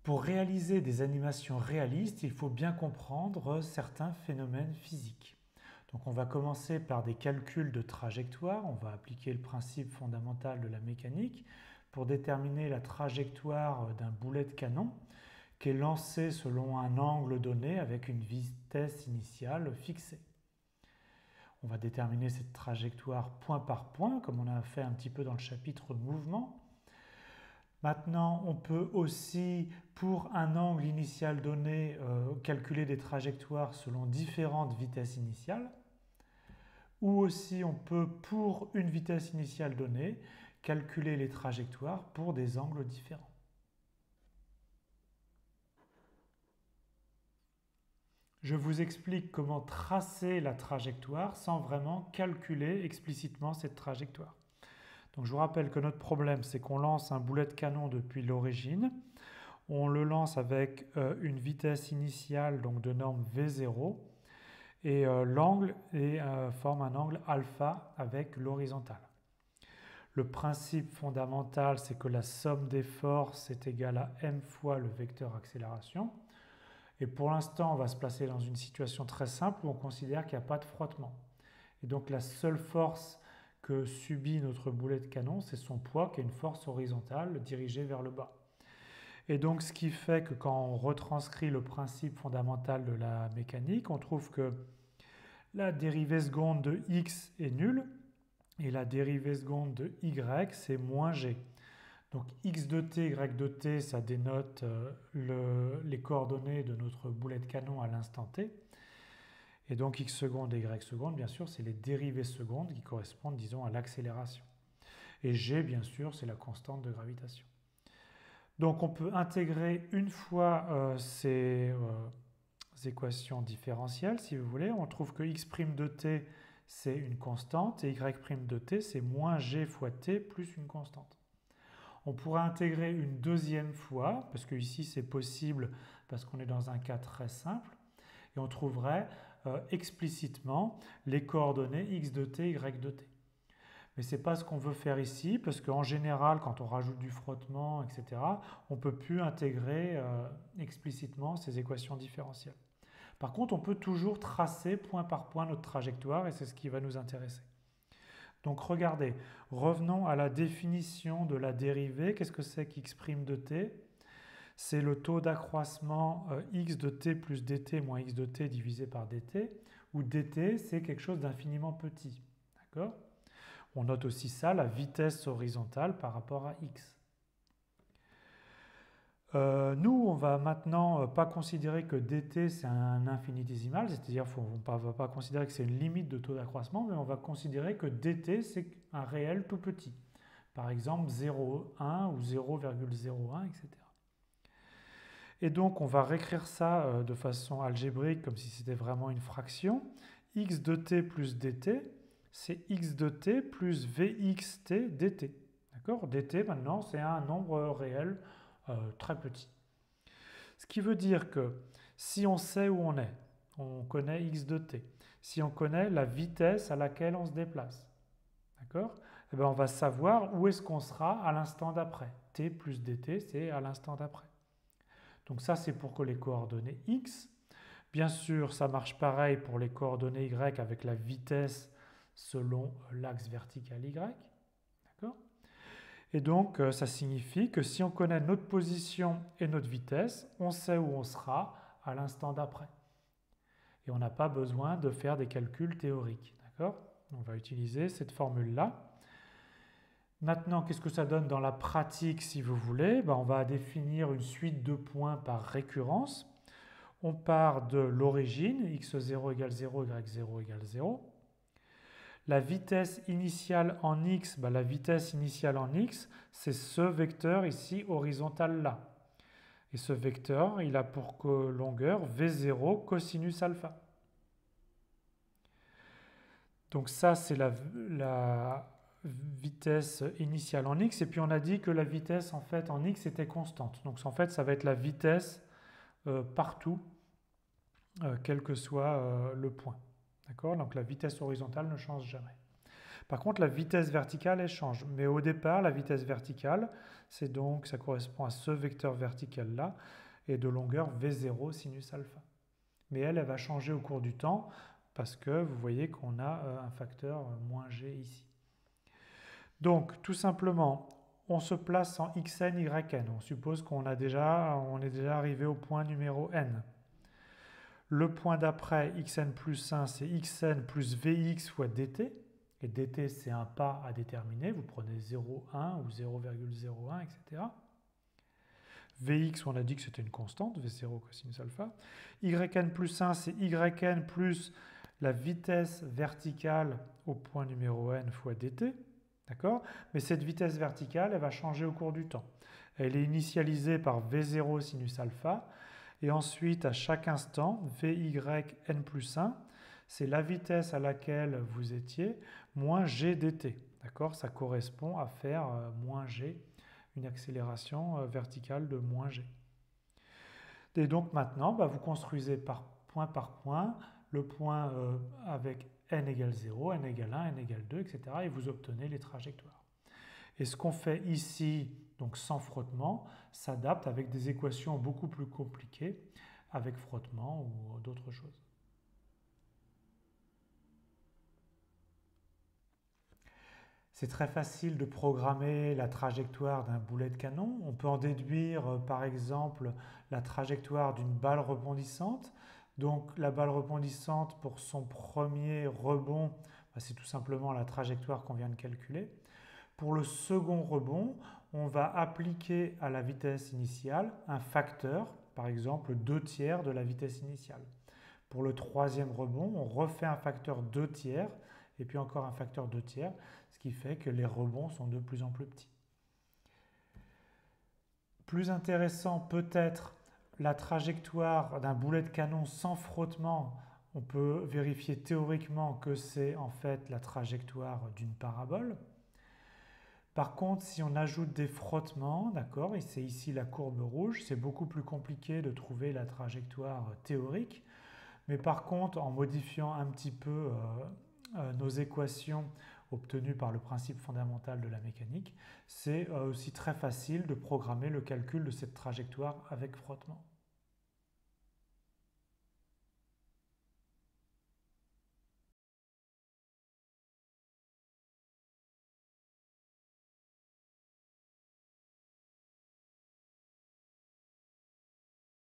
Pour réaliser des animations réalistes, il faut bien comprendre certains phénomènes physiques. Donc on va commencer par des calculs de trajectoire, on va appliquer le principe fondamental de la mécanique pour déterminer la trajectoire d'un boulet de canon qui est lancé selon un angle donné avec une vitesse initiale fixée. On va déterminer cette trajectoire point par point, comme on a fait un petit peu dans le chapitre mouvement. Maintenant, on peut aussi, pour un angle initial donné, calculer des trajectoires selon différentes vitesses initiales. Ou aussi, on peut, pour une vitesse initiale donnée, calculer les trajectoires pour des angles différents. Je vous explique comment tracer la trajectoire sans vraiment calculer explicitement cette trajectoire. Donc je vous rappelle que notre problème, c'est qu'on lance un boulet de canon depuis l'origine. On le lance avec une vitesse initiale donc de norme V0 et l'angle forme un angle alpha avec l'horizontale. Le principe fondamental, c'est que la somme des forces est égale à m fois le vecteur accélération. Et pour l'instant, on va se placer dans une situation très simple où on considère qu'il n'y a pas de frottement. Et donc la seule force que subit notre boulet de canon, c'est son poids qui est une force horizontale dirigée vers le bas. Et donc ce qui fait que quand on retranscrit le principe fondamental de la mécanique, on trouve que la dérivée seconde de x est nulle et la dérivée seconde de y, c'est moins g. Donc x de t, y de t, ça dénote les coordonnées de notre boulet de canon à l'instant t. Et donc x seconde et y seconde, bien sûr, c'est les dérivées secondes qui correspondent, disons, à l'accélération. Et g, bien sûr, c'est la constante de gravitation. Donc on peut intégrer une fois ces équations différentielles, si vous voulez. On trouve que x' de t, c'est une constante, et y' de t, c'est moins g fois t plus une constante. On pourrait intégrer une deuxième fois, parce que ici c'est possible, parce qu'on est dans un cas très simple, et on trouverait explicitement les coordonnées x de t, y de t. Mais ce n'est pas ce qu'on veut faire ici, parce qu'en général, quand on rajoute du frottement, etc., on ne peut plus intégrer explicitement ces équations différentielles. Par contre, on peut toujours tracer point par point notre trajectoire, et c'est ce qui va nous intéresser. Donc regardez, revenons à la définition de la dérivée. Qu'est-ce que c'est qu'x' de t? C'est le taux d'accroissement x de t plus dt moins x de t divisé par dt, où dt, c'est quelque chose d'infiniment petit. D'accord? On note aussi ça, la vitesse horizontale par rapport à x. Nous, on va maintenant pas considérer que dt c'est un infinitésimal, c'est-à-dire qu'on ne va pas considérer que c'est une limite de taux d'accroissement, mais on va considérer que dt c'est un réel tout petit. Par exemple 0,1 ou 0,01, etc. Et donc on va réécrire ça de façon algébrique comme si c'était vraiment une fraction. X de t plus dt, c'est x de t plus vxt dt. D'accord? Dt maintenant c'est un nombre réel très petit. Ce qui veut dire que si on sait où on connaît x de t, si on connaît la vitesse à laquelle on se déplace, d'accord? Eh bien, on va savoir où est-ce qu'on sera à l'instant d'après. T plus dt, c'est à l'instant d'après. Donc ça, c'est pour que les coordonnées x. Bien sûr, ça marche pareil pour les coordonnées y avec la vitesse selon l'axe vertical y. D'accord? Et donc, ça signifie que si on connaît notre position et notre vitesse, on sait où on sera à l'instant d'après. Et on n'a pas besoin de faire des calculs théoriques. D'accord? On va utiliser cette formule-là. Maintenant, qu'est-ce que ça donne dans la pratique, si vous voulez? On va définir une suite de points par récurrence. On part de l'origine, x0 égale 0, y0 égale 0. La vitesse initiale en x, la vitesse initiale en x, c'est ce vecteur ici horizontal là. Et ce vecteur, il a pour longueur v0 cosinus alpha. Donc ça, c'est la vitesse initiale en x. Et puis on a dit que la vitesse en fait en x était constante. Donc en fait, ça va être la vitesse partout, quel que soit le point. D'accord? Donc la vitesse horizontale ne change jamais. Par contre, la vitesse verticale, elle change. Mais au départ, la vitesse verticale, c'est donc, ça correspond à ce vecteur vertical-là, et de longueur V0 sinus alpha. Mais elle va changer au cours du temps, parce que vous voyez qu'on a un facteur moins g ici. Donc, tout simplement, on se place en xn, yn. On suppose on est déjà arrivé au point numéro n. Le point d'après, xn plus 1, c'est xn plus vx fois dt. Et dt, c'est un pas à déterminer. Vous prenez 0,1 ou 0,01, etc. Vx, on a dit que c'était une constante, V0 cosinus alpha. Yn plus 1, c'est yn plus la vitesse verticale au point numéro n fois dt. D'accord? Mais cette vitesse verticale, elle va changer au cours du temps. Elle est initialisée par V0 sinus alpha. Et ensuite, à chaque instant, Vyn plus 1, c'est la vitesse à laquelle vous étiez, moins g dt. D'accord? Ça correspond à faire moins g, une accélération verticale de moins g. Et donc maintenant, vous construisez par point, le point avec n égale 0, n égale 1, n égale 2, etc. Et vous obtenez les trajectoires. Et ce qu'on fait ici, donc sans frottement, s'adapte avec des équations beaucoup plus compliquées, avec frottement ou d'autres choses. C'est très facile de programmer la trajectoire d'un boulet de canon. On peut en déduire par exemple la trajectoire d'une balle rebondissante. Donc la balle rebondissante pour son premier rebond, c'est tout simplement la trajectoire qu'on vient de calculer. Pour le second rebond, on va appliquer à la vitesse initiale un facteur, par exemple 2/3 de la vitesse initiale. Pour le troisième rebond, on refait un facteur 2/3 et puis encore un facteur 2/3, ce qui fait que les rebonds sont de plus en plus petits. Plus intéressant peut-être la trajectoire d'un boulet de canon sans frottement. On peut vérifier théoriquement que c'est en fait la trajectoire d'une parabole. Par contre, si on ajoute des frottements, d'accord, et c'est ici la courbe rouge, c'est beaucoup plus compliqué de trouver la trajectoire théorique. Mais par contre, en modifiant un petit peu nos équations obtenues par le principe fondamental de la mécanique, c'est aussi très facile de programmer le calcul de cette trajectoire avec frottement.